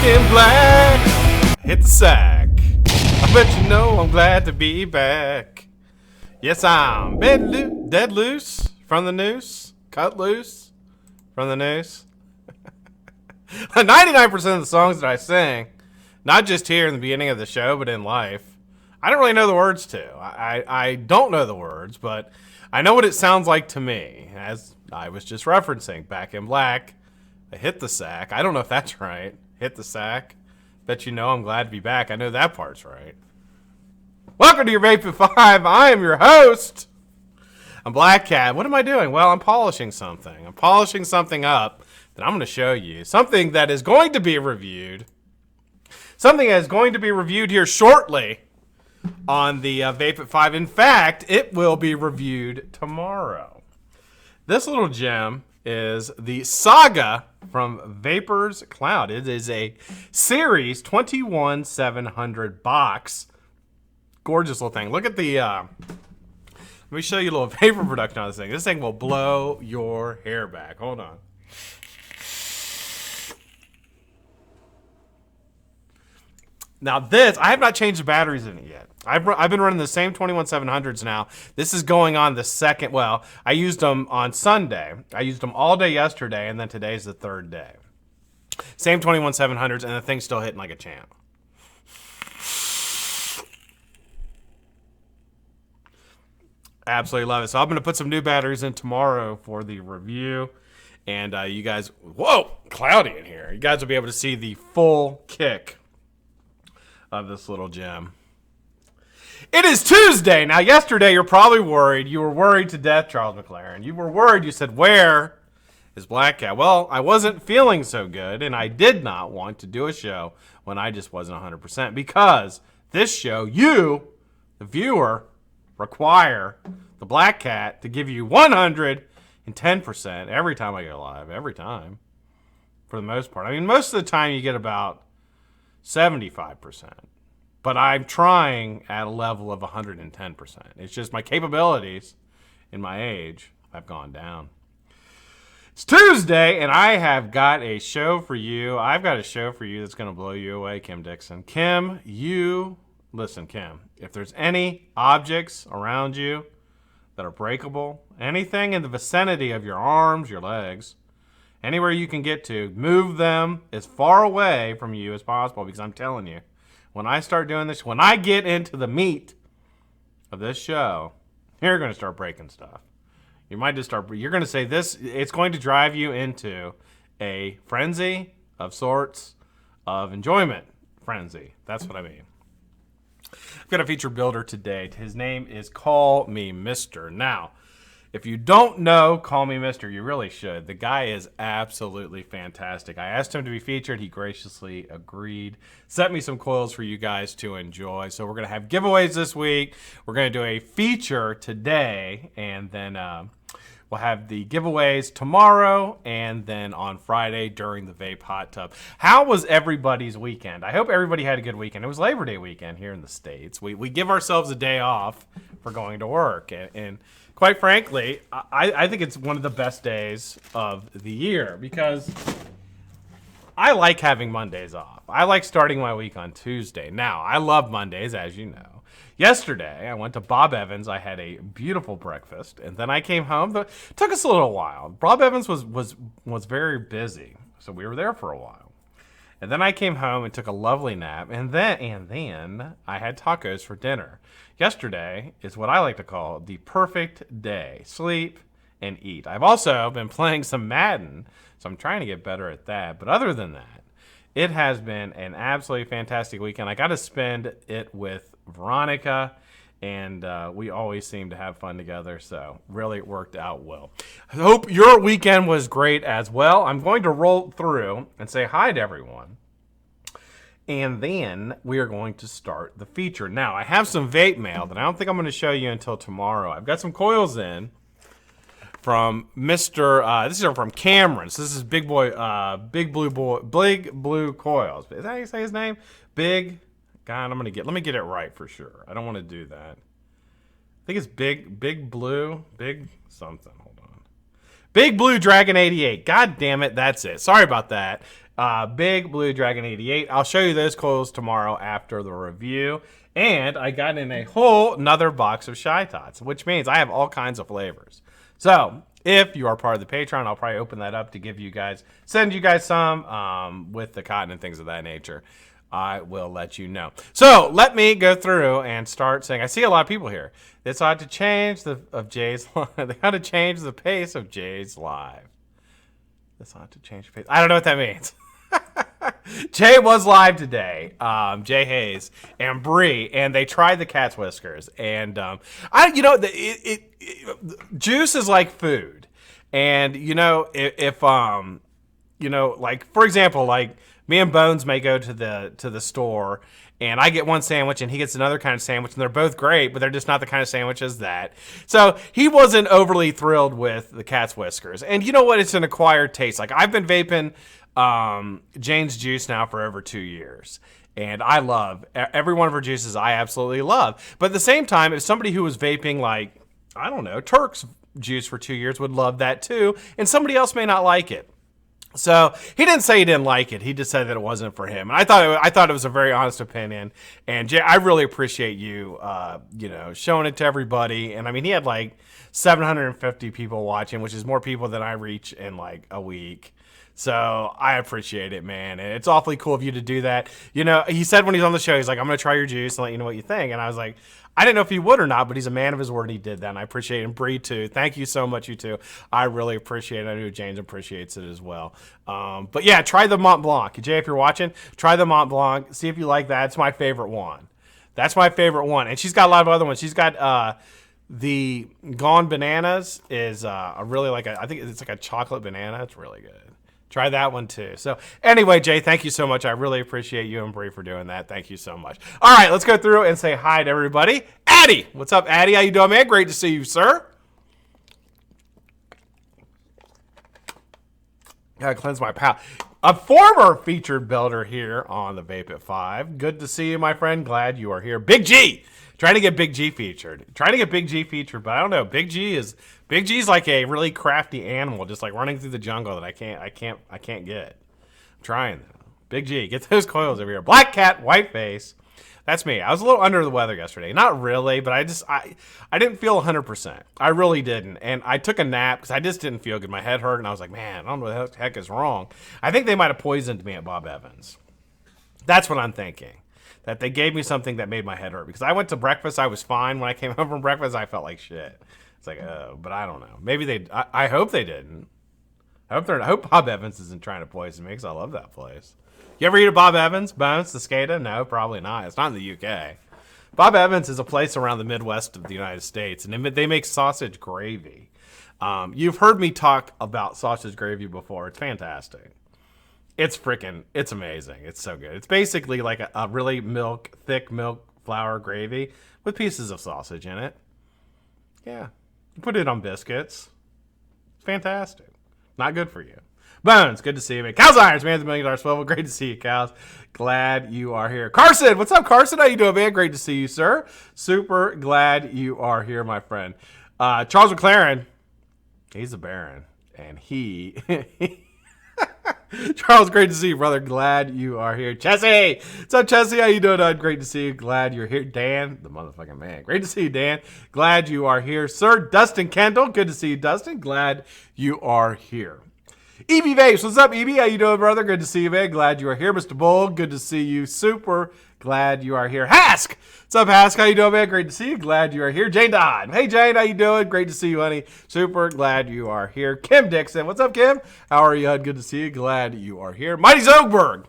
In black, hit the sack. I bet you know I'm glad to be back. Yes, I'm dead loose from the noose, cut loose from the noose. 99% of the songs that I sing, not just here in the beginning of the show, but in life, I don't really know the words to. I don't know the words, but I know what it sounds like to me. As I was just referencing, Back in Black, I hit the sack. I don't know if that's right. Hit the sack. Bet you know I'm glad to be back. I know that part's right. Welcome to your Vape at 5. I am your host. I'm BlackCat'. What am I doing? Well, I'm polishing something. I'm polishing something up that I'm going to show you. Something that is going to be reviewed. Something that is going to be reviewed here shortly on the Vape at 5. In fact, it will be reviewed tomorrow. This little gem is the Saga from Vapor's Cloud. It is a Series 21700 box. Gorgeous little thing. Look at the, let me show you a little vapor production on this thing. This thing will blow your hair back. Hold on. Now this, I have not changed the batteries in it yet. I've been running the same 21700s now. This is going on the second, well, I used them on Sunday. I used them all day yesterday, and then today's the third day. Same 21700s, and the thing's still hitting like a champ. Absolutely love it. So I'm going to put some new batteries in tomorrow for the review. And you guys, whoa, cloudy in here. You guys will be able to see the full kick of this little gem. It is Tuesday. Now, yesterday, you're probably worried. You were worried to death, Charles McLaren. You were worried. You said, where is BlackCat'? Well, I wasn't feeling so good, and I did not want to do a show when I just wasn't 100%, because this show, you, the viewer, require the BlackCat' to give you 110% every time I go live, every time, for the most part. I mean, most of the time you get about 75%. But I'm trying at a level of 110%. It's just my capabilities in my age have gone down. It's Tuesday, and I have got a show for you. I've got a show for you that's going to blow you away, Kim Dixon. Kim, listen, Kim, if there's any objects around you that are breakable, anything in the vicinity of your arms, your legs, anywhere you can get to, move them as far away from you as possible, because I'm telling you, when I start doing this, when I get into the meat of this show, you're going to start breaking stuff. You might just start, you're going to say this, it's going to drive you into a frenzy of sorts of enjoyment frenzy. That's what I mean. I've got a feature builder today. His name is Call Me Mister. Now, if you don't know Call Me Mister, you really should. The guy is absolutely fantastic. I asked him to be featured. He graciously agreed. Sent me some coils for you guys to enjoy. So we're going to have giveaways this week. We're going to do a feature today, and then we'll have the giveaways tomorrow, and then on Friday during the Vape Hot Tub. How was everybody's weekend? I hope everybody had a good weekend. It was Labor Day weekend here in the States. We give ourselves a day off for going to work, and quite frankly, I think it's one of the best days of the year, because I like having Mondays off. I like starting my week on Tuesday. Now, I love Mondays, as you know. Yesterday, I went to Bob Evans. I had a beautiful breakfast, and then I came home. It took us a little while. Bob Evans was very busy, so we were there for a while. And then I came home and took a lovely nap, and then I had tacos for dinner. Yesterday is what I like to call the perfect day. Sleep and eat. I've also been playing some Madden, so I'm trying to get better at that. But other than that, it has been an absolutely fantastic weekend. I got to spend it with Veronica, and we always seem to have fun together, so really it worked out well. I hope your weekend was great as well. I'm going to roll through and say hi to everyone And then we are going to start the feature. Now, I have some vape mail that I don't think I'm going to show you until tomorrow. I've got some coils in from Mr. This is from Cameron. So this is Big Blue Coils. Is that how you say his name? Big. God, let me get it right for sure. I don't want to do that. I think it's Big Blue, Big something. Hold on. Big Blue Dragon 88. God damn it, that's it. Sorry about that. Big Blue Dragon 88. I'll show you those coils tomorrow after the review. And I got in a whole another box of Shy Tots, which means I have all kinds of flavors. So if you are part of the Patreon, I'll probably open that up to send you guys some with the cotton and things of that nature. I will let you know. So let me go through and start saying, I see a lot of people here. This ought to change Jay's live. They ought to change the pace of Jay's live. This ought to change the pace. I don't know what that means. Jay was live today, Jay Hayes and Bree, and they tried the cat's whiskers. And juice is like food, and if like for example, like me and Bones may go to the store, and I get one sandwich and he gets another kind of sandwich, and they're both great, but they're just not the kind of sandwich as that. So he wasn't overly thrilled with the cat's whiskers, and you know what? It's an acquired taste. Like I've been vaping Jane's juice now for over 2 years, and I love every one of her juices. I absolutely love. But at the same time, if somebody who was vaping like, I don't know, Turk's juice for 2 years would love that too, and somebody else may not like it. So he didn't say he didn't like it. He just said that it wasn't for him. And I thought it was a very honest opinion. And Jay, I really appreciate you, showing it to everybody. And I mean, he had like 750 people watching, which is more people than I reach in like a week. So I appreciate it, man. And it's awfully cool of you to do that. He said when he's on the show, he's like, I'm going to try your juice and let you know what you think. And I was like, I didn't know if he would or not, but he's a man of his word, and he did that, and I appreciate him. Bree, too. Thank you so much, you two. I really appreciate it. I know James appreciates it as well. But, yeah, try the Mont Blanc. Jay, if you're watching, try the Mont Blanc. See if you like that. It's my favorite one. That's my favorite one. And she's got a lot of other ones. She's got the Gone Bananas is I think it's like a chocolate banana. It's really good. Try that one too. So anyway, Jay, thank you so much. I really appreciate you and Bree for doing that. Thank you so much. All right, let's go through and say hi to everybody. Addy, what's up, Addy? How you doing, man? Great to see you, sir. Gotta cleanse my palate. A former featured builder here on the Vape at 5. Good to see you, my friend. Glad you are here. Big G. Trying to get Big G featured. But I don't know. Big G's like a really crafty animal, just like running through the jungle that I can't get. I'm trying though. Big G, get those coils over here. Black Cat, white face. That's me. I was a little under the weather yesterday. Not really, but I didn't feel 100%. I really didn't. And I took a nap because I just didn't feel good. My head hurt, and I was like, man, I don't know what the heck is wrong. I think they might have poisoned me at Bob Evans. That's what I'm thinking. That they gave me something that made my head hurt. Because I went to breakfast, I was fine. When I came home from breakfast, I felt like shit. It's like, but I don't know. Maybe I hope they didn't. I hope Bob Evans isn't trying to poison me because I love that place. You ever eat at Bob Evans? Bones, the Cicada? No, probably not. It's not in the UK. Bob Evans is a place around the Midwest of the United States, and they make sausage gravy. You've heard me talk about sausage gravy before. It's fantastic. It's amazing. It's so good. It's basically like a really thick milk flour gravy with pieces of sausage in it. Yeah. You put it on biscuits. It's fantastic. Not good for you. Bones, good to see you, man. Cows Irons, man, the $1 million swivel. Great to see you, Cows. Glad you are here. Carson, what's up, Carson? How you doing, man? Great to see you, sir. Super glad you are here, my friend. Charles McLaren, he's a Baron, and he... Charles, great to see you, brother. Glad you are here. Chessie, what's up, Chessie? How you doing? Great to see you. Glad you're here. Dan, the motherfucking man. Great to see you, Dan. Glad you are here. Sir Dustin Kendall, good to see you, Dustin. Glad you are here. EB Vapes, what's up, EB? How you doing, brother? Good to see you, man. Glad you are here. Mr. Bull, good to see you. Super glad you are here. Hask, what's up, Hask? How you doing, man? Great to see you. Glad you are here. Jane Dodd, hey, Jane, how you doing? Great to see you, honey. Super glad you are here. Kim Dixon, what's up, Kim? How are you, hon? Good to see you. Glad you are here. Mighty Zogberg,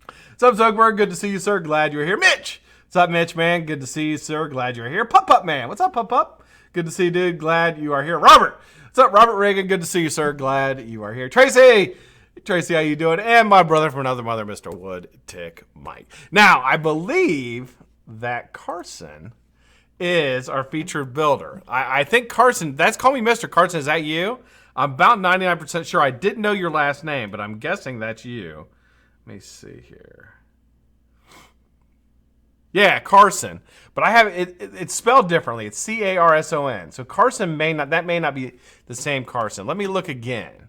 what's up, Zogberg? Good to see you, sir. Glad you're here. Mitch, what's up, Mitch, man? Good to see you, sir. Glad you're here. Pup man, what's up, Pup? Good to see you, dude. Glad you are here. Robert, what's up, Robert Reagan? Good to see you, sir. Glad you are here. Tracy, Tracy, how you doing? And my brother from another mother, Mr. Wood Tick Mike. Now, I believe that Carson is our featured builder. I think Carson, that's Call Me Mr. Carson, is that you? I'm about 99% sure. I didn't know your last name, but I'm guessing that's you. Let me see here. Yeah, Carson. But I have it's spelled differently. It's Carson. So Carson may not be the same Carson. Let me look again.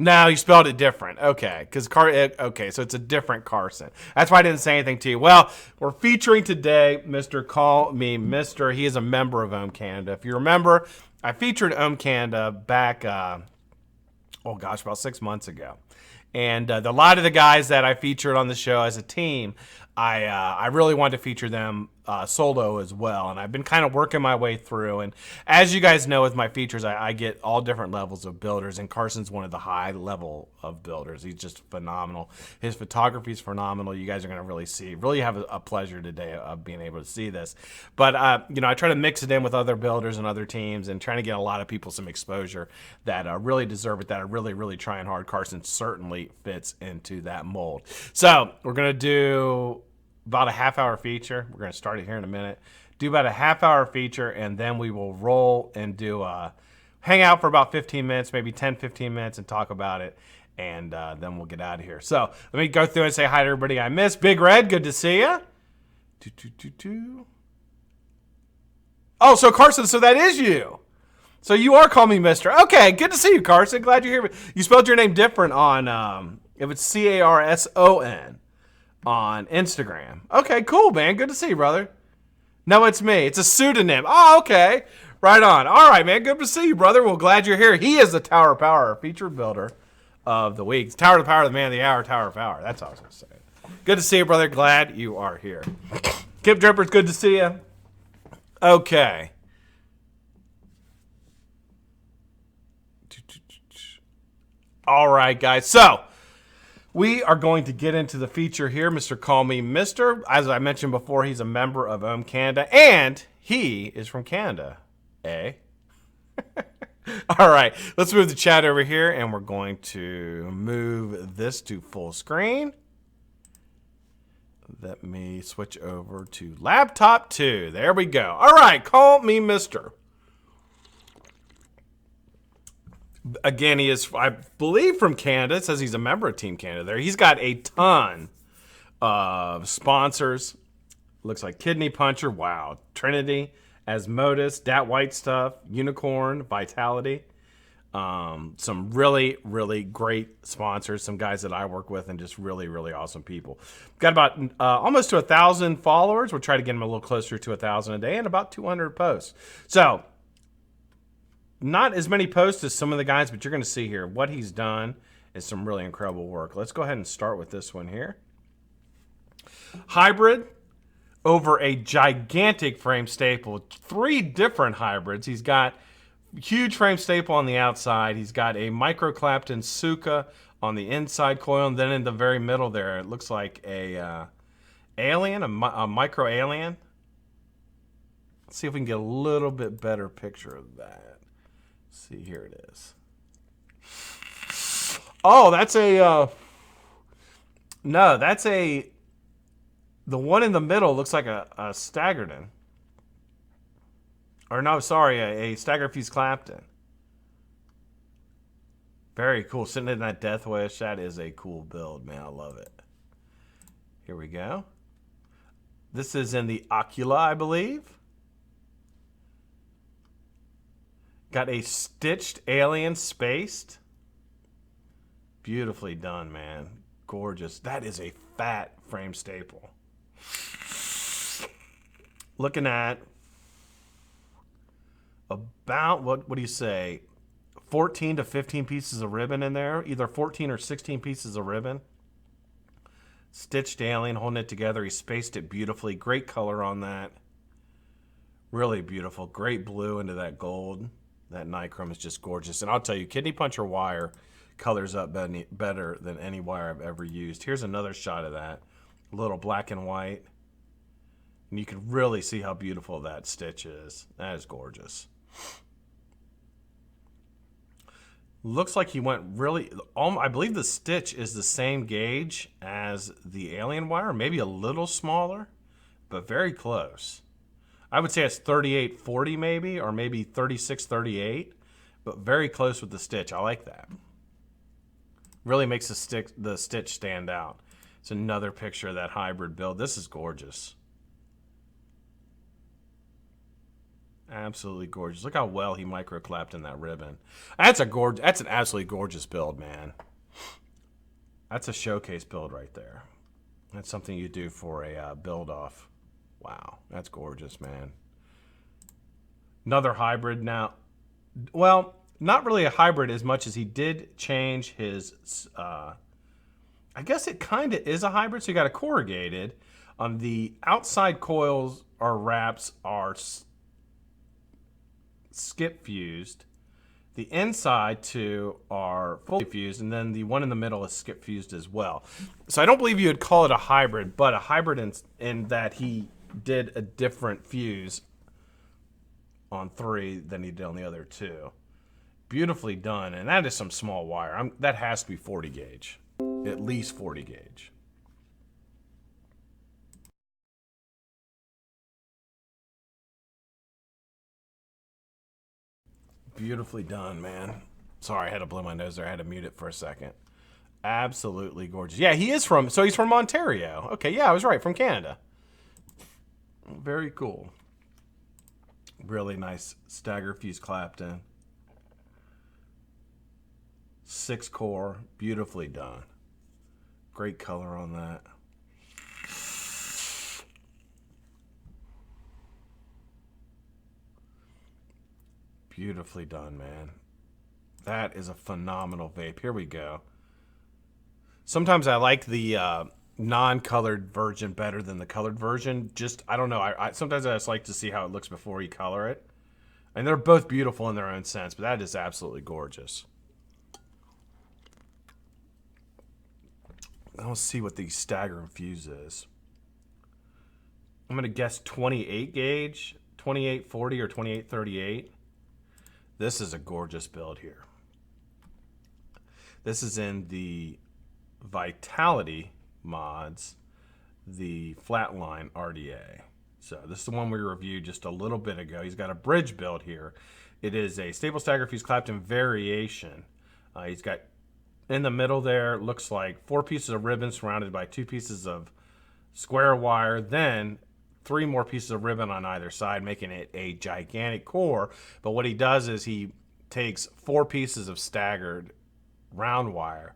No, you spelled it different. Okay, okay, so it's a different Carson. That's why I didn't say anything to you. Well, we're featuring today Mr. Call Me Mr. He is a member of Ohm Canada. If you remember, I featured Ohm Canada back, about 6 months ago. And a lot of the guys that I featured on the show as a team, I really wanted to feature them solo as well. And I've been kind of working my way through. And as you guys know with my features, I get all different levels of builders. And Carson's one of the high level of builders. He's just phenomenal. His photography is phenomenal. You guys are going to really have a pleasure today of being able to see this. But, I try to mix it in with other builders and other teams and trying to get a lot of people some exposure that really deserve it, that are really, really trying hard. Carson certainly fits into that mold. So we're going to do about a half-hour feature. We're going to start it here in a minute. Do about a half-hour feature, and then we will roll and do hang out for about 15 minutes, maybe 10, 15 minutes, and talk about it, and then we'll get out of here. So let me go through and say hi to everybody I missed. Big Red, good to see you. Oh, so Carson, so that is you. So you are Call Me Mr. Okay, good to see you, Carson. Glad you're here. You spelled your name different on, if it's Carson on Instagram. Okay, cool, man. Good to see you, brother. No, it's me. It's a pseudonym. Oh, okay. Right on. All right, man. Good to see you, brother. Well, glad you're here. He is the Tower of Power featured builder of the week. Tower of Power, the man of the hour, Tower of Power. That's all I was going to say. Good to see you, brother. Glad you are here. Kip Drippers, good to see you. Okay. All right, guys. So, we are going to get into the feature here, Mr. Call Me Mr. As I mentioned before, he's a member of Ohm Canada, and he is from Canada. Eh? All right, let's move the chat over here, and we're going to move this to full screen. Let me switch over to laptop 2. There we go. All right, Call Me Mr. Again, he is, I believe, from Canada. It says he's a member of Team Canada there. He's got a ton of sponsors. Looks like Kidney Puncher. Wow. Trinity, Asmodus, Dat White Stuff, Unicorn, Vitality. Some really, really great sponsors. Some guys that I work with and just really, really awesome people. Got about almost to 1,000 followers. We'll try to get them a little closer to 1,000 a day and about 200 posts. So, not as many posts as some of the guys, but you're going to see here what he's done is some really incredible work. Let's go ahead and start with this one here. Hybrid over a gigantic frame staple. 3 different hybrids. He's got huge frame staple on the outside. He's got a micro Clapton Suka on the inside coil, and then in the very middle there, it looks like a alien, a micro alien. Let's see if we can get a little bit better picture of that. See, here it is. Oh, that's a, no, that's the one in the middle looks like a Staggerton. Or no, sorry, a Staggerfuse Clapton. Very cool. Sitting in that Death Wish, that is a cool build, man. I love it. Here we go. This is in the Ocula, I believe. Got a stitched alien spaced. Beautifully done, man. Gorgeous. That is a fat frame staple. Looking at about, what do you say, 14 to 15 pieces of ribbon in there. Either 14 or 16 pieces of ribbon. Stitched alien, holding it together. He spaced it beautifully. Great color on that. Really beautiful. Great blue into that gold. That nichrome is just gorgeous. And I'll tell you, Kidney Puncher wire colors up better than any wire I've ever used. Here's another shot of that. A little black and white. And you can really see how beautiful that stitch is. That is gorgeous. Looks like he went really, I believe the stitch is the same gauge as the alien wire, maybe a little smaller, but very close. I would say it's 3840 maybe, or maybe 3638, but very close with the stitch. I like that. Really makes the stitch stand out. It's another picture of that hybrid build. This is gorgeous. Absolutely gorgeous. Look how well he micro-clapped in that ribbon. That's an absolutely gorgeous build, man. That's a showcase build right there. That's something you do for a build off. Wow, that's gorgeous, man. Another hybrid now. Well, not really a hybrid as much as he did change his, I guess it kind of is a hybrid, so you got a corrugated. On the outside coils or wraps are skip fused. The inside two are fully fused, and then the one in the middle is skip fused as well. So I don't believe you would call it a hybrid, but a hybrid in that he did a different fuse on 3 than he did on the other 2. Beautifully done, and that is some small wire. That has to be 40 gauge, at least 40 gauge. Beautifully done, man. Sorry, I had to blow my nose there. I had to mute it for a second. Absolutely gorgeous. Yeah, he's from Ontario. Okay, yeah, I was right, from Canada. Very cool. Really nice stagger fuse clapped in. 6 core, beautifully done. Great color on that. Beautifully done, man. That is a phenomenal vape. Here we go. Sometimes I like the non-colored version better than the colored version. Just, I don't know. Sometimes I just like to see how it looks before you color it. And they're both beautiful in their own sense, but that is absolutely gorgeous. Let's see what the stagger fuse is. I'm going to guess 28 gauge, 2840 or 2838. This is a gorgeous build here. This is in the Vitality mods, the Flatline RDA. So this is the one we reviewed just a little bit ago. He's got a bridge build here. It is a stable stagger fuse clapped in variation. He's got in the middle there, looks like 4 pieces of ribbon surrounded by 2 pieces of square wire, then 3 more pieces of ribbon on either side, making it a gigantic core. But what he does is he takes 4 pieces of staggered round wire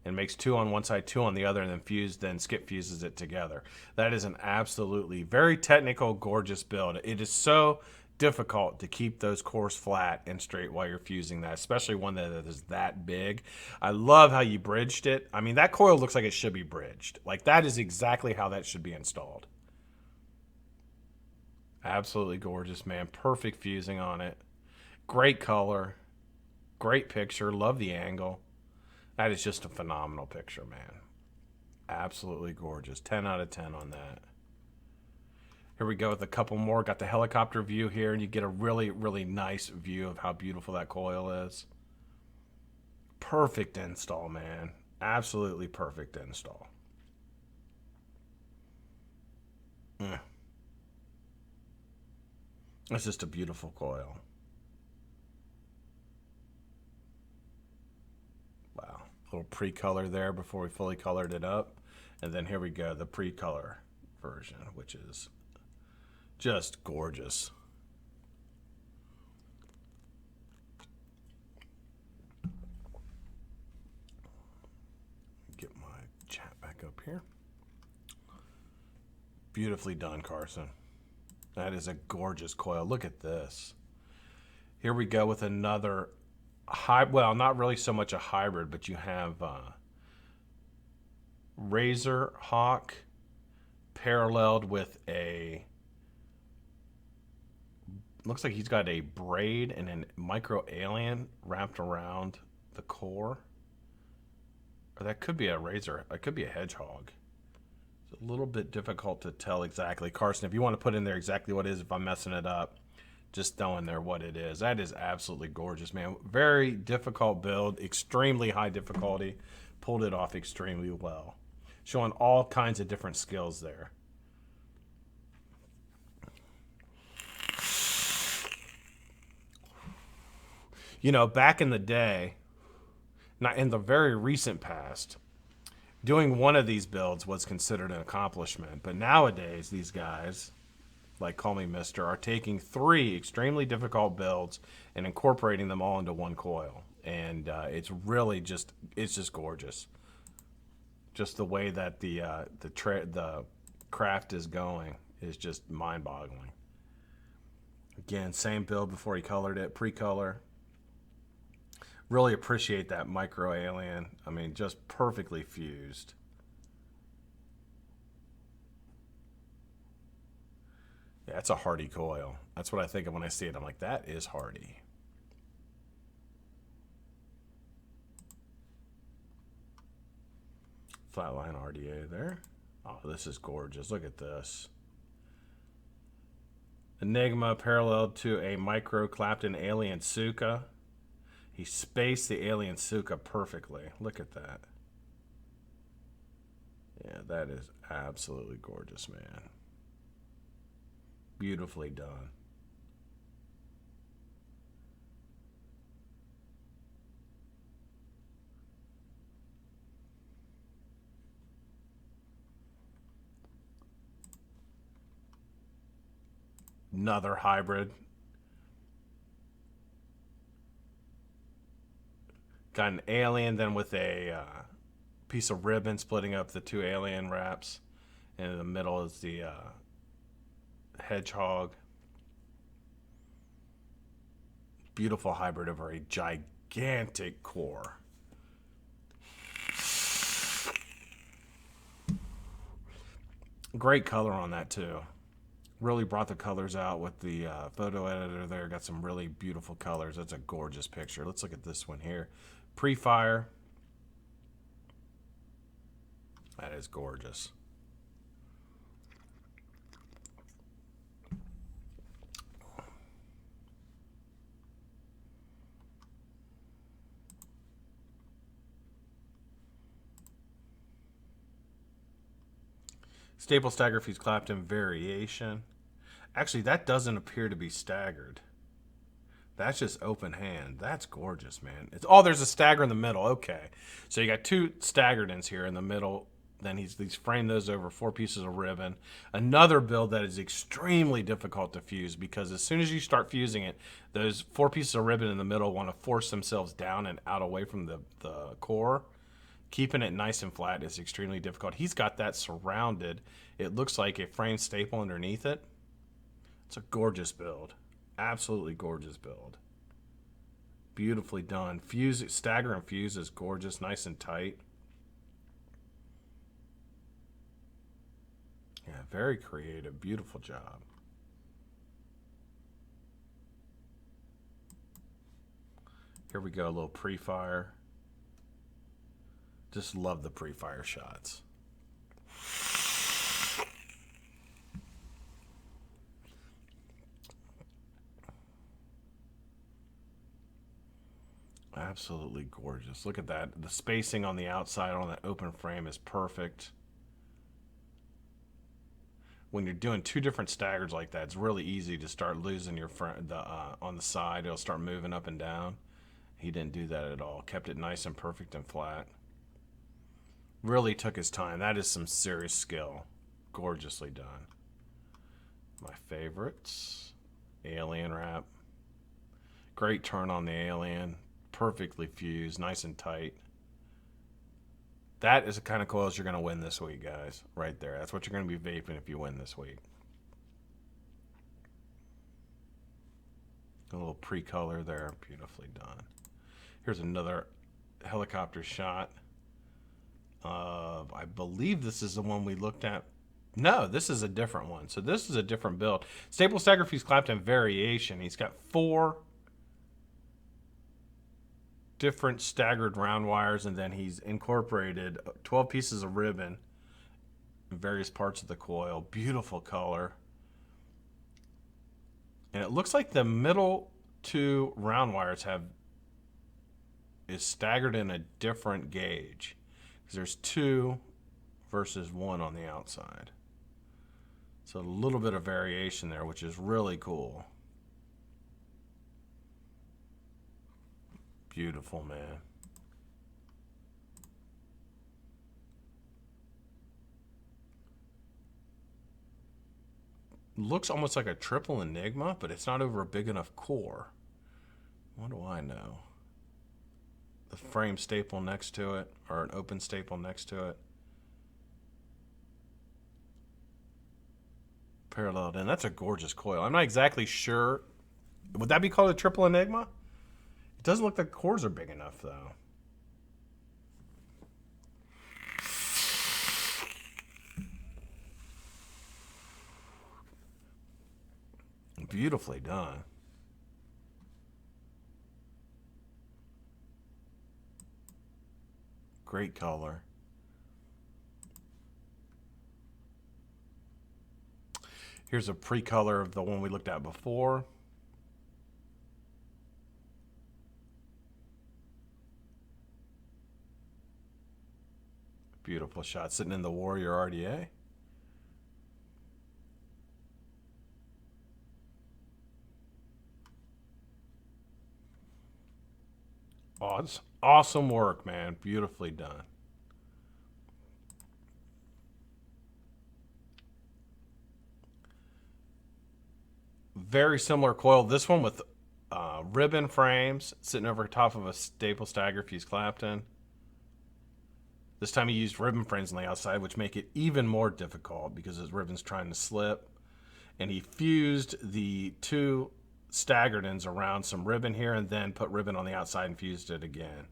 and makes 2 on one side, 2 on the other, and then skip fuses it together. That is an absolutely very technical, gorgeous build. It is so difficult to keep those cores flat and straight while you're fusing that, especially one that is that big. I love how you bridged it. I mean, that coil looks like it should be bridged. Like, that is exactly how that should be installed. Absolutely gorgeous, man. Perfect fusing on it. Great color. Great picture. Love the angle. That is just a phenomenal picture, man. Absolutely gorgeous. 10 out of 10 on that. Here we go with a couple more. Got the helicopter view here, and you get a really, really nice view of how beautiful that coil is. Perfect install, man. Absolutely perfect install. It's just a beautiful coil. Wow. A little pre-color there before we fully colored it up. And then here we go, the pre-color version, which is just gorgeous. Get my chat back up here. Beautifully done, Carson. That is a gorgeous coil. Look at this. Here we go with another well, not really so much a hybrid, but you have Razor Hawk paralleled with a, looks like he's got a braid and a micro alien wrapped around the core. Or that could be a razor. It could be a hedgehog. It's a little bit difficult to tell exactly. Carson, if you want to put in there exactly what it is, if I'm messing it up, Just throwing there what it is. That is absolutely gorgeous, man. Very difficult build, extremely high difficulty. Pulled it off extremely well. Showing all kinds of different skills there. You know, back in the day, not in the very recent past, doing one of these builds was considered an accomplishment. But nowadays, these guys, like Call Me Mister, are taking 3 extremely difficult builds and incorporating them all into one coil. And it's really just, it's just gorgeous. Just the way that the craft is going is just mind-boggling. Again, same build before he colored it, pre-color. Really appreciate that micro alien. I mean, just perfectly fused. Yeah, that's a hardy coil. That's what I think of when I see it. I'm like, that is hardy. Flatline RDA there. Oh, this is gorgeous. Look at this. Enigma paralleled to a micro Clapton alien Suka. He spaced the alien Suka perfectly. Look at that. Yeah, that is absolutely gorgeous, man. Beautifully done. Another hybrid. Got an alien, then with a piece of ribbon splitting up the 2 alien wraps. And in the middle is the hedgehog. Beautiful hybrid over a gigantic core. Great color on that too. Really brought the colors out with the photo editor there. Got some really beautiful colors. That's a gorgeous picture. Let's look at this one here. Pre-fire. That is gorgeous. Staple stagger fuse Clapton variation. Actually, that doesn't appear to be staggered. That's just open hand. That's gorgeous, man. It's, oh, there's a stagger in the middle. Okay. So you got 2 staggered ends here in the middle. Then he's framed those over 4 pieces of ribbon. Another build that is extremely difficult to fuse because as soon as you start fusing it, those 4 pieces of ribbon in the middle want to force themselves down and out away from the core. Keeping it nice and flat is extremely difficult. He's got that surrounded. It looks like a frame staple underneath it. It's a gorgeous build. Absolutely gorgeous build. Beautifully done. Fuse, stagger and fuse is gorgeous, nice and tight. Yeah, very creative. Beautiful job. Here we go, a little pre-fire. Just love the pre-fire shots. Absolutely gorgeous. Look at that. The spacing on the outside on that open frame is perfect. When you're doing 2 different staggers like that, it's really easy to start losing your front on the side. It'll start moving up and down. He didn't do that at all. Kept it nice and perfect and flat. Really took his time. That is some serious skill. Gorgeously done. My favorites. Alien wrap. Great turn on the alien. Perfectly fused. Nice and tight. That is the kind of coils you're going to win this week, guys. Right there. That's what you're going to be vaping if you win this week. A little pre-color there. Beautifully done. Here's another helicopter shot. I believe this is the one we looked at. No, this is a different one. So this is a different build. Staple stagger fuse Clapton variation. He's got 4 different staggered round wires, and then he's incorporated 12 pieces of ribbon in various parts of the coil. Beautiful color. And it looks like the middle two round wires is staggered in a different gauge. Because there's 2 versus 1 on the outside. So a little bit of variation there, which is really cool. Beautiful, man. Looks almost like a triple Enigma, but it's not over a big enough core. What do I know? The frame staple next to it, or an open staple next to it. Paralleled in. That's a gorgeous coil. I'm not exactly sure. Would that be called a triple Enigma? It doesn't look like the cores are big enough, though. Beautifully done. Great color. Here's a pre-color of the one we looked at before. Beautiful shot. Sitting in the Warrior RDA. Oh, it's awesome work, man. Beautifully done. Very similar coil. This one with ribbon frames sitting over top of a staple stagger fuse Clapton. This time he used ribbon frames on the outside, which make it even more difficult because his ribbon's trying to slip. And he fused the 2 staggered ends around some ribbon here and then put ribbon on the outside and fused it again.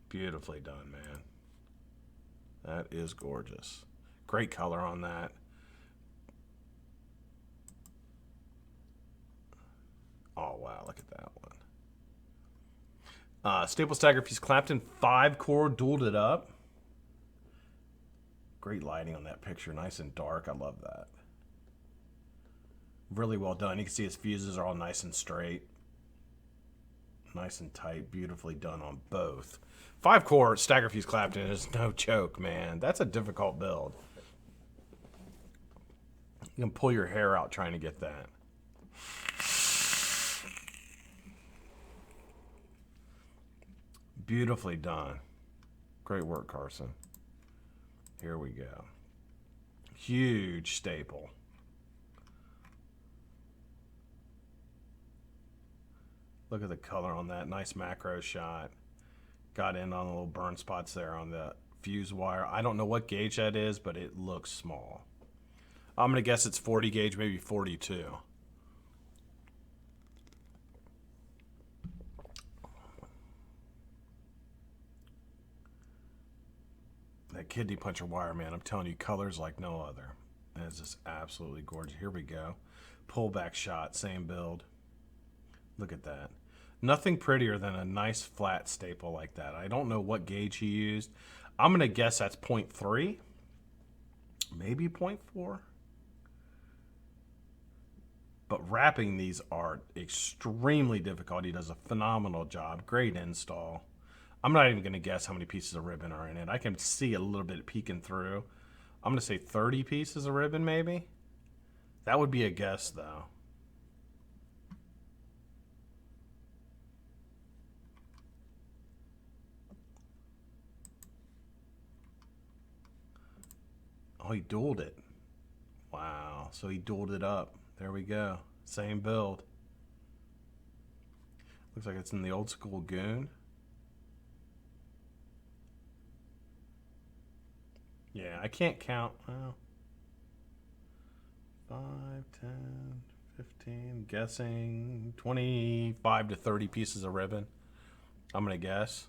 Beautifully done, man. That is gorgeous. Great color on that. Oh, wow, look at that one. Staple stagger fuse Clapton, 5-core, dualed it up. Great lighting on that picture, nice and dark. I love that. Really well done. You can see his fuses are all nice and straight. Nice and tight, beautifully done on both. 5-core stagger fuse Clapton is no joke, man. That's a difficult build. You can pull your hair out trying to get that. Beautifully done. Great work, Carson. Here we go. Huge staple. Look at the color on that. Nice macro shot. Got in on the little burn spots there on the fuse wire. I don't know what gauge that is, but it looks small. I'm going to guess it's 40 gauge, maybe 42. That kidney puncher wire, man, I'm telling you, colors like no other. It's just absolutely gorgeous. Here we go. Pullback shot, same build. Look at that. Nothing prettier than a nice flat staple like that. I don't know what gauge he used. I'm going to guess that's 0.3, maybe 0.4. But wrapping these are extremely difficult. He does a phenomenal job. Great install. I'm not even going to guess how many pieces of ribbon are in it. I can see a little bit peeking through. I'm going to say 30 pieces of ribbon maybe. That would be a guess though. Oh, he dualed it. Wow. So he dualed it up. There we go. Same build. Looks like it's in the old school Goon. Yeah, I can't count. Well, 5, 10, 15, guessing 25 to 30 pieces of ribbon. I'm going to guess.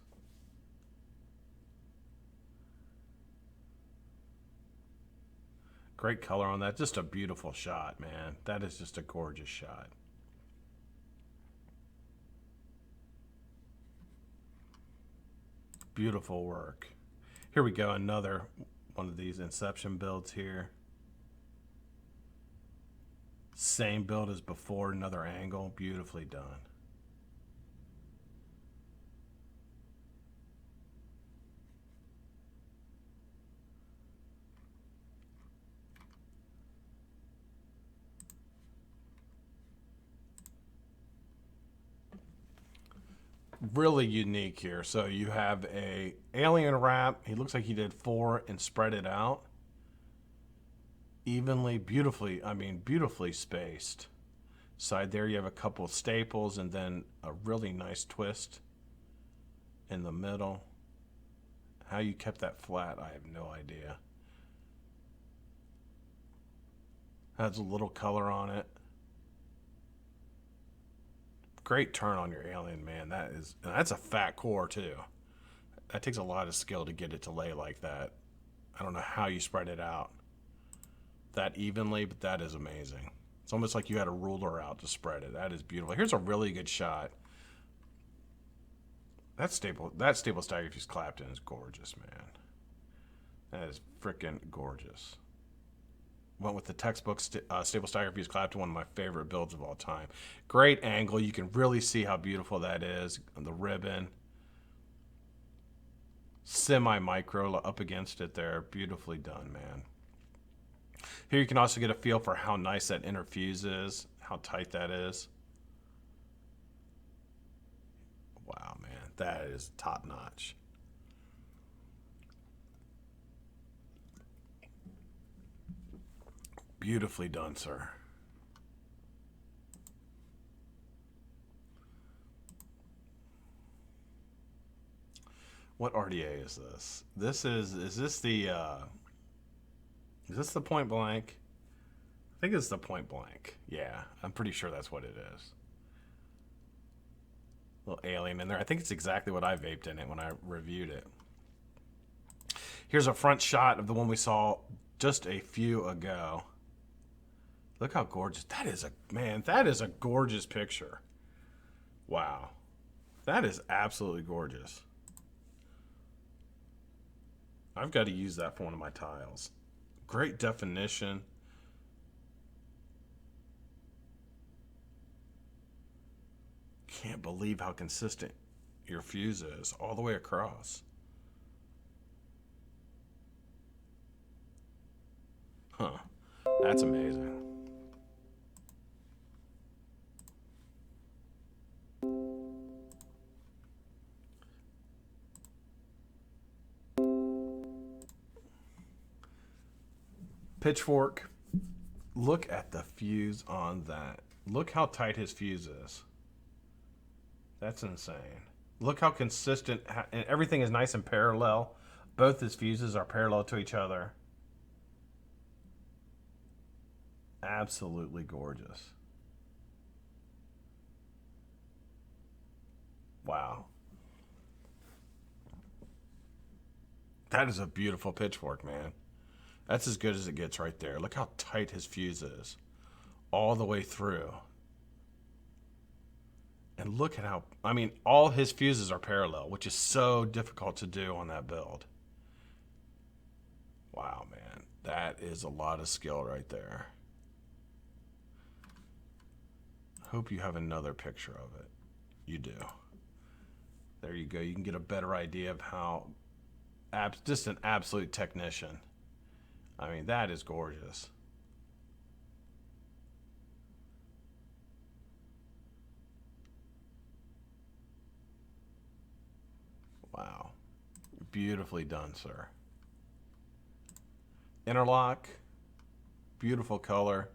Great color on that. Just a beautiful shot, man. That is just a gorgeous shot. Beautiful work. Here we go. Another one of these Inception builds here. Same build as before, another angle. Beautifully done. Really unique here. So you have a alien wrap. He looks like he did 4 and spread it out evenly, beautifully. I mean, beautifully spaced. Side there, you have a couple of staples and then a really nice twist in the middle. How you kept that flat, I have no idea. Has a little color on it. Great turn on your alien, man. That's a fat core too. That takes a lot of skill to get it to lay like that. I don't know how you spread it out that evenly, but that is amazing. It's almost like you had a ruler out to spread it. That is beautiful. Here's a really good shot. That staple stagger fuse Clapton is gorgeous, man. That is freaking gorgeous. Went with the textbook stable stagger fuse Clapton, one of my favorite builds of all time. Great angle. You can really see how beautiful that is. The ribbon. Semi-micro up against it there. Beautifully done, man. Here you can also get a feel for how nice that inner fuse is, how tight that is. Wow, man. That is top notch. Beautifully done, sir. What RDA is this? Is this the point blank? I think it's the point blank. Yeah, I'm pretty sure that's what it is. Little alien in there. I think it's exactly what I vaped in it when I reviewed it. Here's a front shot of the one we saw just a few ago. Look how gorgeous. That is a gorgeous picture. Wow. That is absolutely gorgeous. I've got to use that for one of my tiles. Great definition. Can't believe how consistent your fuse is all the way across. Huh. That's amazing. Pitchfork. Look at the fuse on that. Look how tight his fuse is. That's insane. Look how consistent, and everything is nice and parallel. Both his fuses are parallel to each other. Absolutely gorgeous. Wow. That is a beautiful pitchfork, man. That's as good as it gets right there. Look how tight his fuse is. All the way through. And look at how, I mean, all his fuses are parallel, which is so difficult to do on that build. Wow, man. That is a lot of skill right there. Hope you have another picture of it. You do. There you go. You can get a better idea of how, just an absolute technician. I mean, that is gorgeous. Wow. Beautifully done, sir. Interlock. Beautiful color.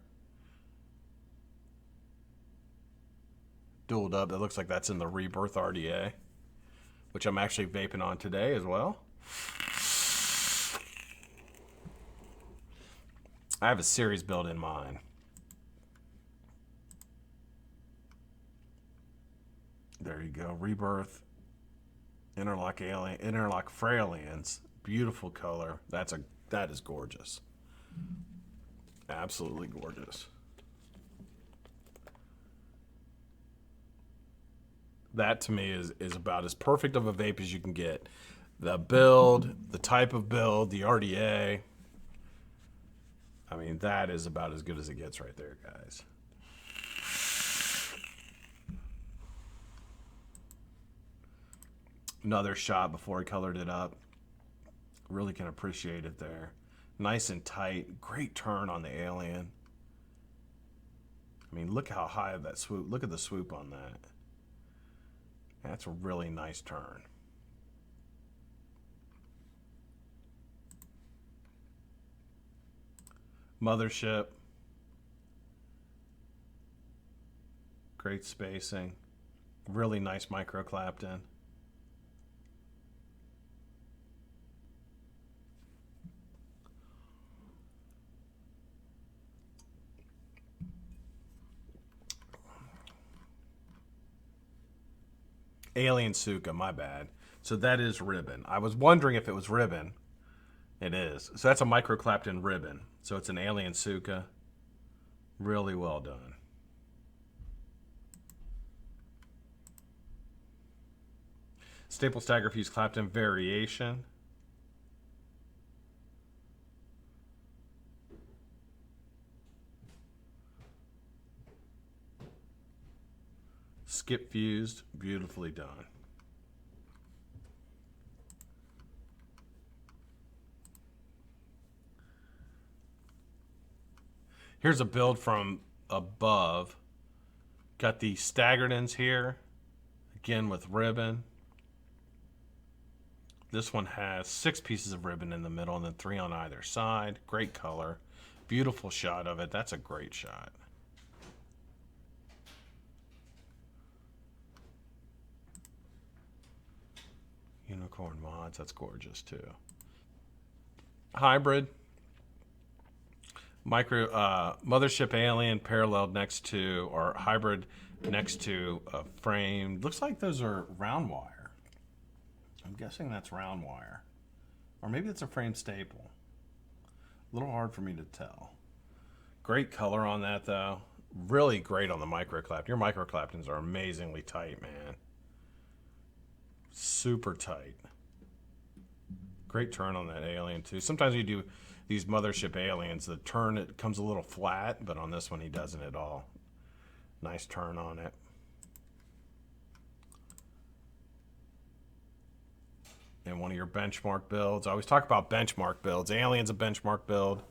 Dualed up. That looks like that's in the Rebirth RDA, which I'm actually vaping on today as well. I have a series build in mind. There you go. Rebirth. Interlock alien. Interlock Fralians. Beautiful color. That is gorgeous. Absolutely gorgeous. That to me is about as perfect of a vape as you can get. The build, the type of build, the RDA. I mean, that is about as good as it gets right there, guys. Another shot before he colored it up. Really can appreciate it there. Nice and tight. Great turn on the Alien. I mean, look how high that swoop. Look at the swoop on that. That's a really nice turn. Mothership. Great spacing. Really nice micro clapped in. Alien Suka, my bad. So that is ribbon. I was wondering if it was ribbon. It is. So that's a micro clapped in ribbon. So it's an Alien Suka. Really well done. Staple Stagger Fuse clapped in variation. Skip fused, beautifully done. Here's a build from above. Got the staggered ends here, again with ribbon. This one has 6 pieces of ribbon in the middle and then 3 on either side. Great color. Beautiful shot of it. That's a great shot. Unicorn mods, that's gorgeous too. Hybrid. Micro Mothership Alien paralleled next to, or hybrid next to a frame. Looks like those are round wire. I'm guessing that's round wire. Or maybe it's a frame staple. A little hard for me to tell. Great color on that though. Really great on the micro clap. Your micro claptons are amazingly tight, man. Super tight. Great turn on that Alien too. Sometimes you do these Mothership Aliens, the turn, it comes a little flat, but on this one he doesn't at all. Nice turn on it. And one of your benchmark builds. I always talk about benchmark builds. Alien's a benchmark build.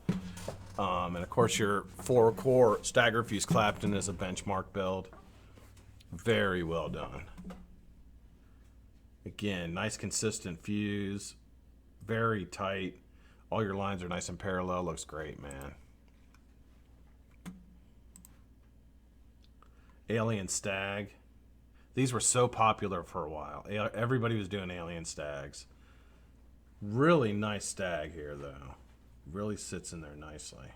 And of course your 4-core Stagger Fuse Clapton is a benchmark build. Very well done. Again, nice consistent fuse. Very tight. All your lines are nice and parallel. Looks great, man. Alien Stag. These were so popular for a while. Everybody was doing Alien Stags. Really nice stag here, though. Really sits in there nicely.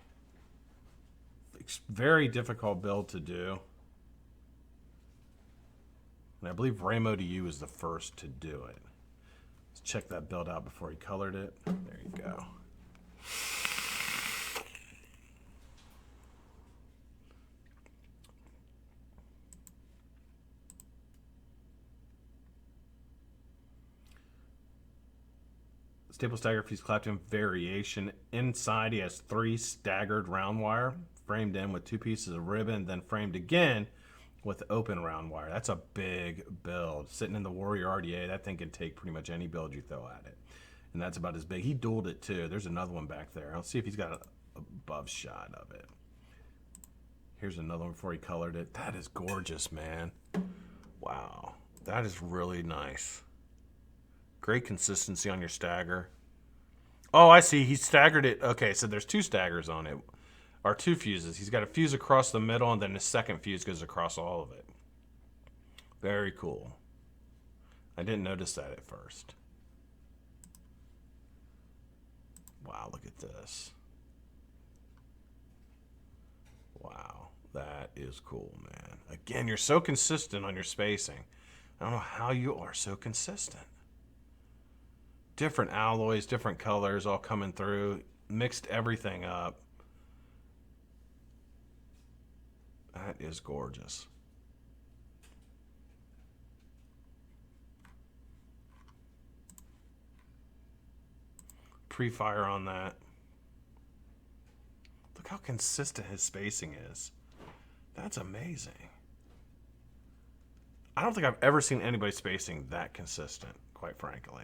Very difficult build to do. And I believe Ramo to You was the first to do it. Let's check that build out before he colored it. There you go. Staple Stagger Fuse Clapton variation. Inside he has 3 staggered round wire framed in with 2 pieces of ribbon, then framed again with open round wire. That's a big build. Sitting in the Warrior RDA, that thing can take pretty much any build you throw at it. And that's about as big. He dueled it too. There's another one back there. Let's see if he's got an above shot of it. Here's another one before he colored it. That is gorgeous, man. Wow. That is really nice. Great consistency on your stagger. Oh, I see. He staggered it. Okay, so there's 2 staggers on it. Or 2 fuses. He's got a fuse across the middle, and then his second fuse goes across all of it. Very cool. I didn't notice that at first. Wow, look at this. Wow, that is cool, man. Again, you're so consistent on your spacing. I don't know how you are so consistent. Different alloys, different colors all coming through. Mixed everything up. That is gorgeous. Pre-fire on that. Look how consistent his spacing is. That's amazing. I don't think I've ever seen anybody spacing that consistent, quite frankly.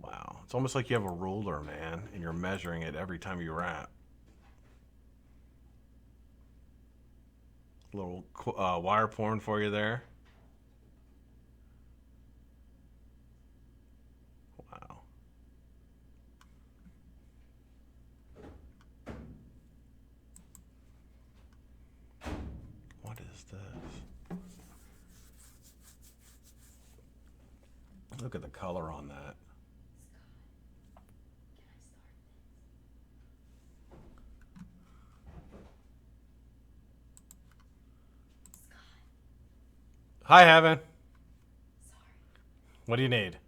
Wow. It's almost like you have a ruler, man, and you're measuring it every time you wrap. Little wire porn for you there. Wow. What is this? Look at the color on that. Hi, Heaven. Sorry. What do you need?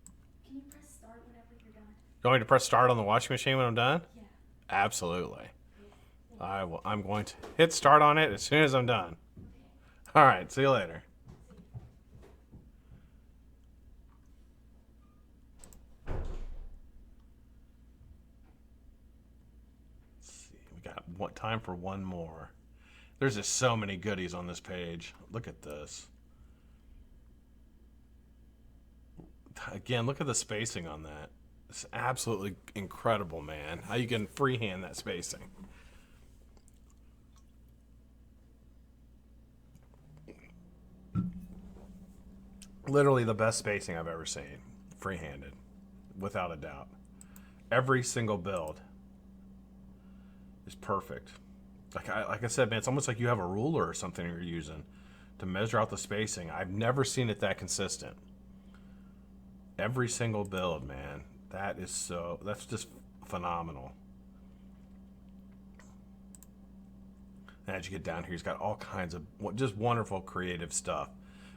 Can you press start whenever you're done? You want me to press start on the washing machine when I'm done? Yeah. Absolutely. Yeah. I'm going to hit start on it as soon as I'm done. Okay. All right. See you later. Let's see. We got time for one more. There's just so many goodies on this page. Look at this. Again, look at the spacing on that. It's absolutely incredible, man. How you can freehand that spacing. Literally the best spacing I've ever seen. Freehanded. Without a doubt. Every single build is perfect. Like I said, man, it's almost like you have a ruler or something you're using to measure out the spacing. I've never seen it that consistent. Every single build, man. That's just phenomenal. And as you get down here, he's got all kinds of just wonderful creative stuff.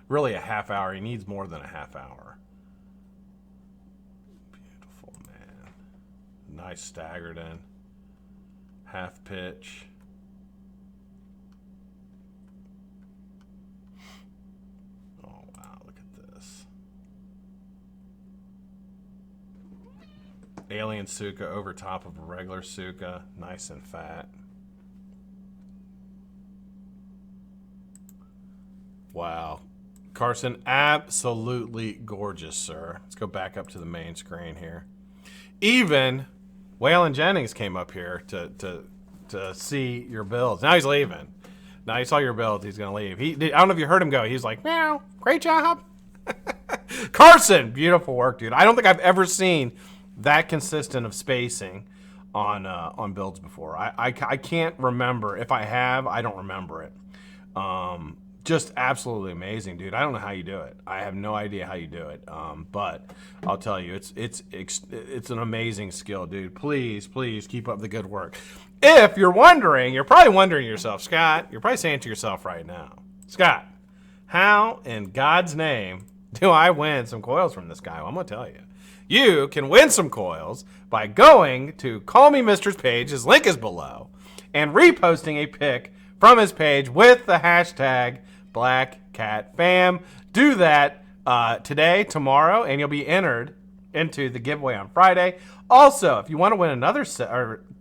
Really a half hour. He needs more than a half hour. Beautiful, man. Nice staggered in. Half pitch. Oh, wow. Look at this. Alien Suka over top of a regular Suka. Nice and fat. Wow. Carson, absolutely gorgeous, sir. Let's go back up to the main screen here. Even Waylon Jennings came up here to see your builds. Now he's leaving. Now he saw your builds. He's going to leave. I don't know if you heard him go. He's like, meow, great job. Carson, beautiful work, dude. I don't think I've ever seen that consistent of spacing on builds before. I can't remember. If I have, I don't remember it. Just absolutely amazing, dude. I don't know how you do it. I have no idea how you do it. But I'll tell you, it's an amazing skill, dude. Please keep up the good work. If you're wondering, you're probably wondering yourself, Scott, you're probably saying to yourself right now, Scott, how in God's name do I win some coils from this guy? Well, I'm going to tell you. You can win some coils by going to Call Me Mister's page. His link is below. And reposting a pic from his page with the hashtag BlackCatFam. Do that today, tomorrow, and you'll be entered into the giveaway on Friday. Also, if you want to win another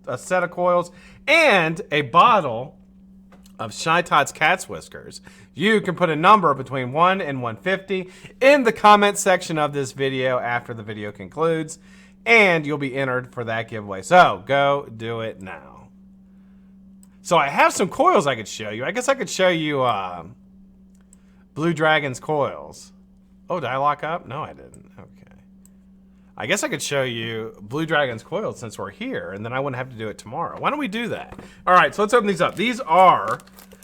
a set of coils and a bottle of Shy Todd's Cat's Whiskers, you can put a number between 1 and 150 in the comment section of this video after the video concludes, and you'll be entered for that giveaway. So go do it now. So I have some coils I could show you. I guess I could show you Blue Dragon's coils. Oh, did I lock up? No, I didn't. Okay. I guess I could show you Blue Dragon's coils since we're here, and then I wouldn't have to do it tomorrow. Why don't we do that? All right, so let's open these up. These are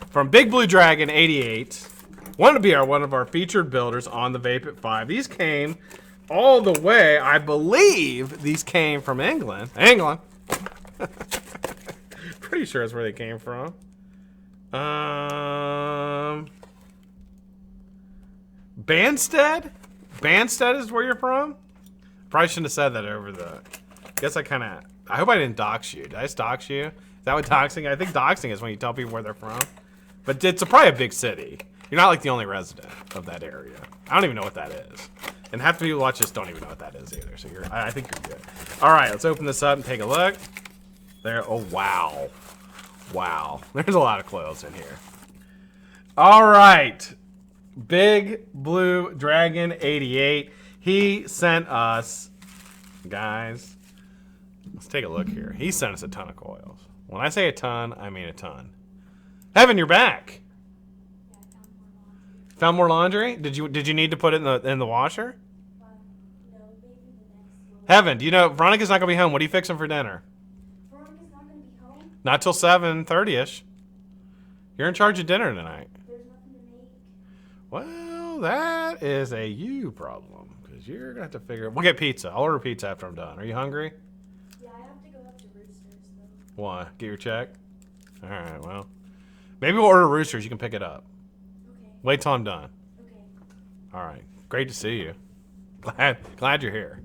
from Big Blue Dragon 88. Wanted to be one of our featured builders on the Vape at 5. These came all the way, I believe these came from England. England. Pretty sure that's where they came from. Banstead? Banstead is where you're from? Probably shouldn't have said that over the... Guess I kind of... I hope I didn't dox you. Did I just dox you? Is that what doxing? I think doxing is when you tell people where they're from. But it's probably a big city. You're not like the only resident of that area. I don't even know what that is. And half the people who watch this don't even know what that is either. So I think you're good. All right, let's open this up and take a look. There. Oh, wow. Wow. There's a lot of coils in here. All right. Big Blue Dragon 88. He sent us, guys, let's take a look here. He sent us a ton of coils. When I say a ton, I mean a ton. Heaven, you're back. Yeah, I found more laundry. Found more laundry? Did you need to put it in the washer? No, maybe the next one. Heaven, do you know Veronica's not gonna be home? What are you fixing for dinner? Veronica's not gonna be home. Not till 7:30ish. You're in charge of dinner tonight. There's nothing to make. Well, that is a you problem because you're gonna have to figure. We'll get pizza. I'll order pizza after I'm done. Are you hungry? Yeah, I have to go up to Roosters though. Why? Get your check. All right. Well, maybe we'll order Roosters. You can pick it up. Okay. Wait till I'm done. Okay. All right. Great to see you. Glad you're here.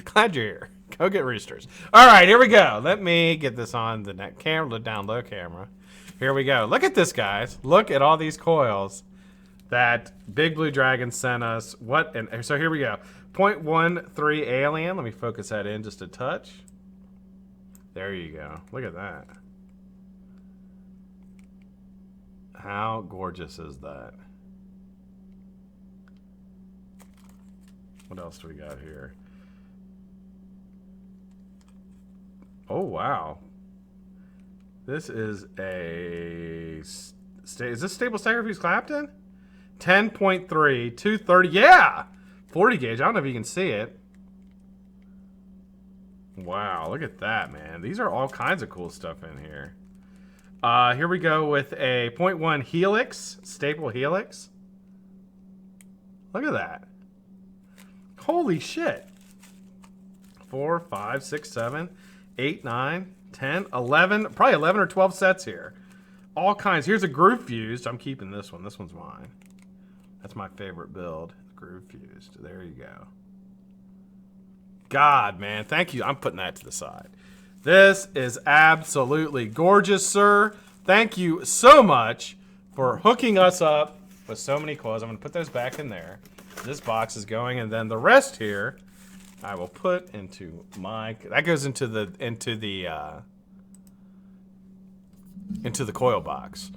Glad you're here. Go get Roosters. All right, here we go. Let me get this on the net camera, the down low camera. Here we go. Look at this, guys. Look at all these coils that Big Blue Dragon sent us. What? And so here we go. 0.13 alien. Let me focus that in just a touch. There you go. Look at that. How gorgeous is that? What else do we got here? Oh, wow. This is a... Is this Stable Sacrifice Clapton? 10.3, 230. Yeah! 40 gauge. I don't know if you can see it. Wow, look at that, man. These are all kinds of cool stuff in here. Here we go with a 0.1 Helix. Staple Helix. Look at that. Holy shit. 4, 5, 6, 7, 8, 9, 10, 11, probably 11 or 12 sets here. All kinds. Here's a groove fused. I'm keeping this one. This one's mine. That's my favorite build. Groove fused. There you go. God, man. Thank you. I'm putting that to the side. This is absolutely gorgeous, sir. Thank you so much for hooking us up with so many coils. I'm going to put those back in there. This box is going, and then the rest here I will put into my... That goes into the coil box,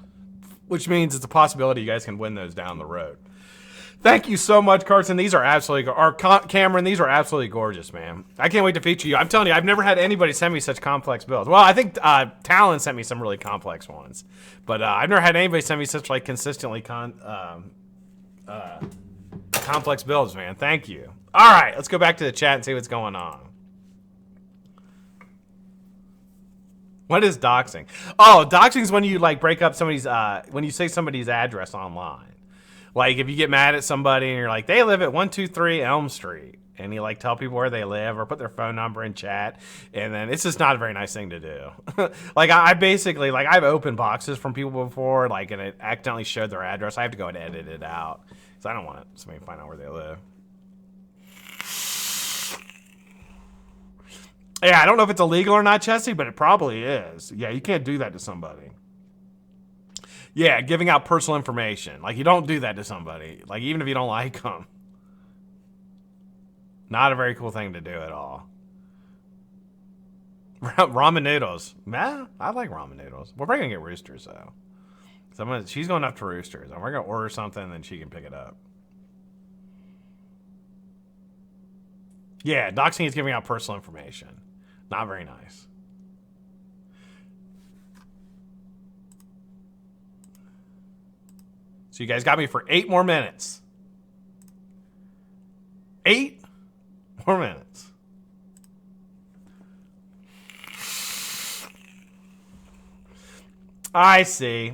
which means it's a possibility you guys can win those down the road. Thank you so much, Carson. These are absolutely... Cameron, these are absolutely gorgeous, man. I can't wait to feature you. I'm telling you, I've never had anybody send me such complex builds. Well, I think Talon sent me some really complex ones. But I've never had anybody send me such, like, consistently complex builds, man. Thank you. All right, let's go back to the chat and see what's going on. What is doxing? Oh, doxing is when you, like, break up somebody's... when you say somebody's address online. Like, if you get mad at somebody and you're like, they live at 123 Elm Street, and you, like, tell people where they live or put their phone number in chat, and then it's just not a very nice thing to do. Like, I basically, like, I've opened boxes from people before, like, and it accidentally showed their address. I have to go and edit it out, because I don't want somebody to find out where they live. Yeah, I don't know if it's illegal or not, Chessie, but it probably is. Yeah, you can't do that to somebody. Yeah, giving out personal information. Like, you don't do that to somebody. Like, even if you don't like them. Not a very cool thing to do at all. Ramen noodles. Man, I like ramen noodles. We're probably going to get Roosters, though. She's going up to Roosters. And we're going to order something, and then she can pick it up. Yeah, doxing is giving out personal information. Not very nice. So you guys got me for 8 more minutes. 8 more minutes. I see.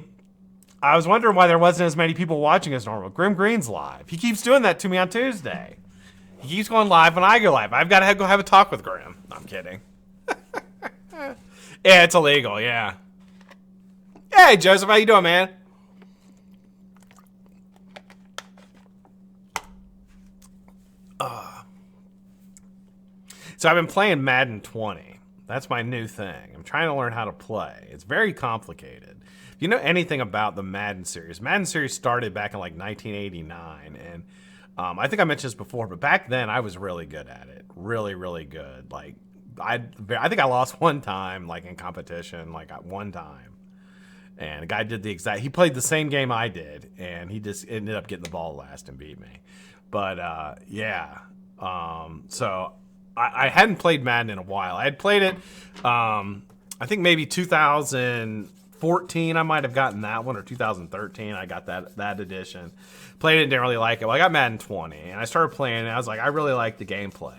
I was wondering why there wasn't as many people watching as normal. Grim Green's live. He keeps doing that to me on Tuesday. He keeps going live when I go live. I've got to go have a talk with Grim. No, I'm kidding. Yeah, it's illegal, yeah. Hey, Joseph, how you doing, man? So I've been playing Madden 20. That's my new thing. I'm trying to learn how to play. It's very complicated. If you know anything about the Madden series started back in like 1989. And I think I mentioned this before, but back then I was really good at it. Really, really good. Like, I think I lost one time, like in competition, like one time. And the guy did he played the same game I did, and he just ended up getting the ball last and beat me. But yeah, so I hadn't played Madden in a while. I had played it, I think maybe 2014. I might have gotten that one, or 2013. I got that edition. Played it, didn't really like it. Well, I got Madden 20, and I started playing it. I was like, I really like the gameplay.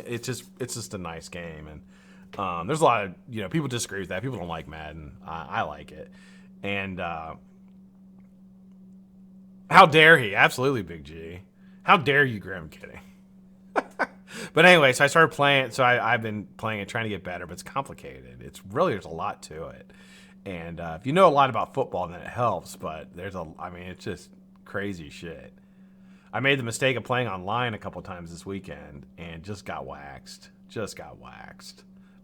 It's just a nice game, and there's a lot of people disagree with that. People don't like Madden. I like it, and how dare he? Absolutely, Big G. How dare you, Grim? Kidding. But anyway, so I started playing it. So I've been playing it, trying to get better, but it's complicated. There's a lot to it. And if you know a lot about football, then it helps. But it's just crazy shit. I made the mistake of playing online a couple times this weekend and just got waxed.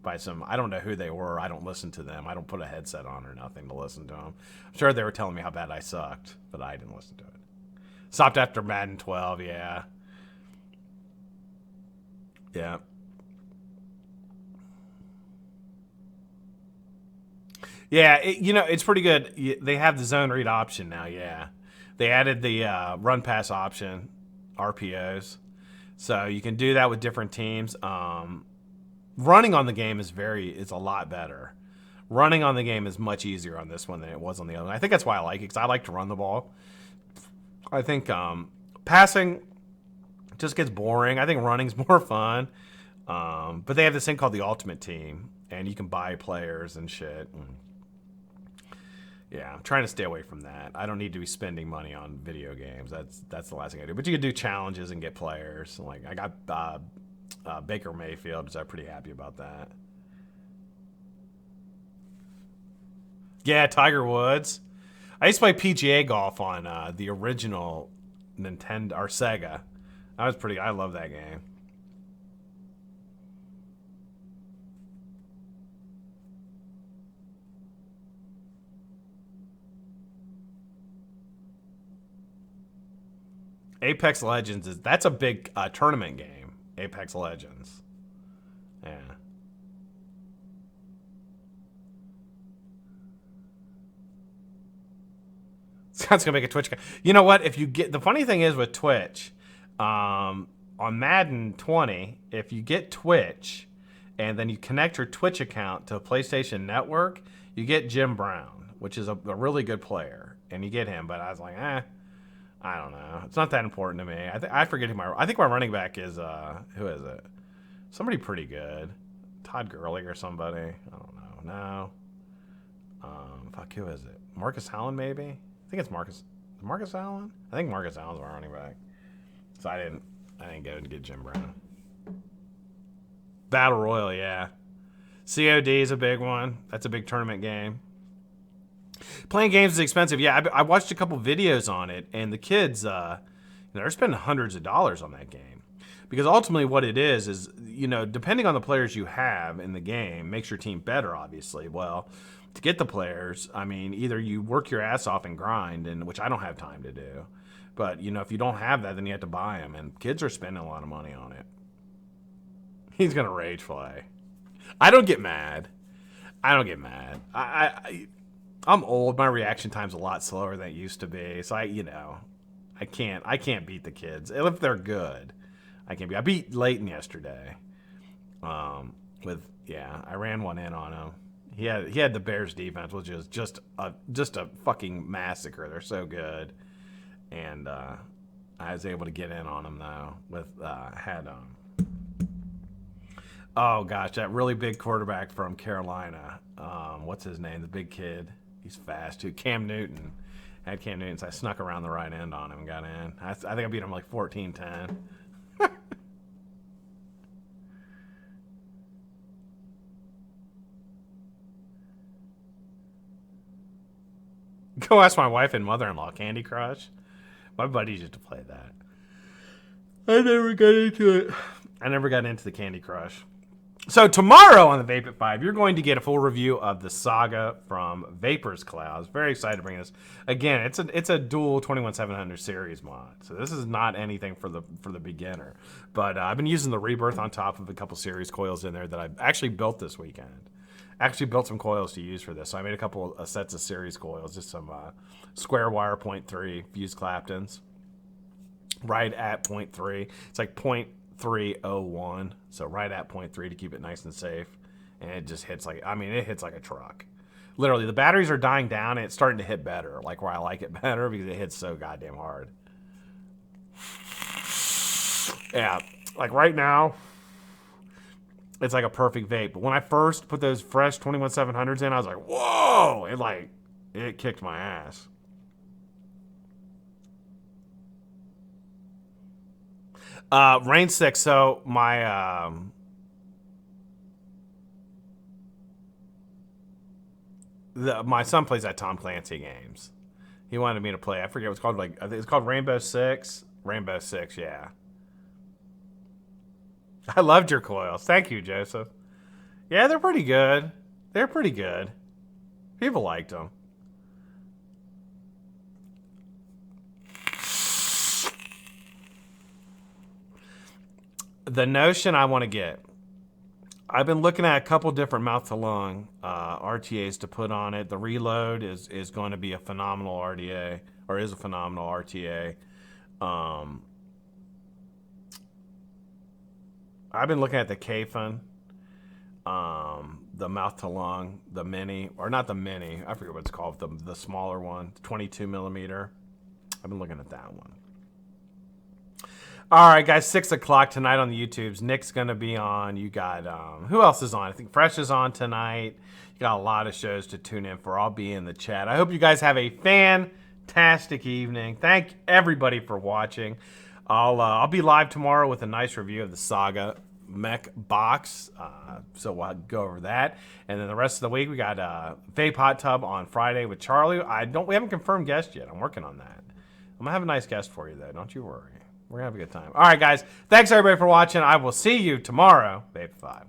By some, I don't know who they were. I don't listen to them. I don't put a headset on or nothing to listen to them. I'm sure they were telling me how bad I sucked, but I didn't listen to it. Stopped after Madden 12, yeah. Yeah. Yeah, it's pretty good. They have the zone read option now, yeah. They added the run pass option, RPOs. So you can do that with different teams. Running on the game is a lot better. Running on the game is much easier on this one than it was on the other one. I think that's why I like it, because I like to run the ball. I think passing just gets boring. I think running's more fun. But they have this thing called the Ultimate Team, and you can buy players and shit. Yeah, I'm trying to stay away from that. I don't need to be spending money on video games. That's the last thing I do. But you can do challenges and get players. Like I got Baker Mayfield, so I'm pretty happy about that. Yeah, Tiger Woods. I used to play PGA golf on the original Nintendo or Sega. I love that game. Apex Legends that's a big tournament game. Apex Legends. Yeah. Scott's gonna make a Twitch account. You know what? If you get the funny thing is with Twitch, on Madden 20, if you get Twitch and then you connect your Twitch account to a PlayStation Network, you get Jim Brown, which is a really good player, and you get him. But I was like, I don't know. It's not that important to me. I forget who I think my running back is. Who is it? Somebody pretty good. Todd Gurley or somebody. I don't know. No. Fuck. Who is it? Marcus Allen maybe. I think it's Marcus. Marcus Allen. I think Marcus Allen's my running back. So I didn't go and get Jim Brown. Battle Royale, yeah. COD is a big one. That's a big tournament game. Playing games is expensive. Yeah, I watched a couple videos on it, and the kids, they're spending hundreds of dollars on that game. Because ultimately what it is, depending on the players you have in the game, makes your team better, obviously. Well, to get the players, either you work your ass off and grind, which I don't have time to do. But, if you don't have that, then you have to buy them. And kids are spending a lot of money on it. He's going to rage play. I don't get mad. I'm old. My reaction time's a lot slower than it used to be. So I can't beat the kids. If they're good, I can't beat. I beat Leighton yesterday. I ran one in on him. He had the Bears defense, which is just a fucking massacre. They're so good. And I was able to get in on him though with oh gosh, that really big quarterback from Carolina. What's his name? The big kid. He's fast too. Cam Newton. I had Cam Newton, so I snuck around the right end on him and got in. I think I beat him like 14-10. Go ask my wife and mother-in-law. Candy Crush. My buddies used to play that. I never got into the Candy Crush. So tomorrow on the Vape at 5, you're going to get a full review of the Saga from Vapor's Cloud. I was very excited to bring this. Again, it's a dual 21700 series mod. So this is not anything for the beginner. But I've been using the Rebirth on top of a couple series coils in there that I actually built this weekend. Actually built some coils to use for this. So I made a couple of sets of series coils, just some square wire 0.3 fused Claptons. right at 0.3. It's like 0.301, so right at 0.3 to keep it nice and safe. And it just hits like, I mean, it hits like a truck. Literally, the batteries are dying down, and it's starting to hit better, like where I like it better because it hits so goddamn hard. Yeah, like right now, it's like a perfect vape. But when I first put those fresh 21700s in, I was like, whoa! It kicked my ass. Rain 6, so my my son plays at Tom Clancy games. He wanted me to play. I forget what it's called. Like I think it's called Rainbow Six. Rainbow Six, yeah. I loved your coils. Thank you, Joseph. Yeah, they're pretty good. They're pretty good. People liked them. The notion I want to get. I've been looking at a couple different mouth-to-lung RTAs to put on it. The Reload is going to be a phenomenal RTA, or is a phenomenal RTA. I've been looking at the Kafan, the mouth-to-lung, the mini, or not the mini. I forget what it's called. The smaller one, 22 millimeter. I've been looking at that one. All right, guys, 6 o'clock tonight on the YouTubes. Nick's going to be on. You got, who else is on? I think Fresh is on tonight. You got a lot of shows to tune in for. I'll be in the chat. I hope you guys have a fantastic evening. Thank everybody for watching. I'll be live tomorrow with a nice review of the Saga Mech box. So we'll go over that. And then the rest of the week, we got Vape Hot Tub on Friday with Charlie. We haven't confirmed guest yet. I'm working on that. I'm going to have a nice guest for you, though. Don't you worry. We're going to have a good time. All right, guys. Thanks, everybody, for watching. I will see you tomorrow, Vape 5.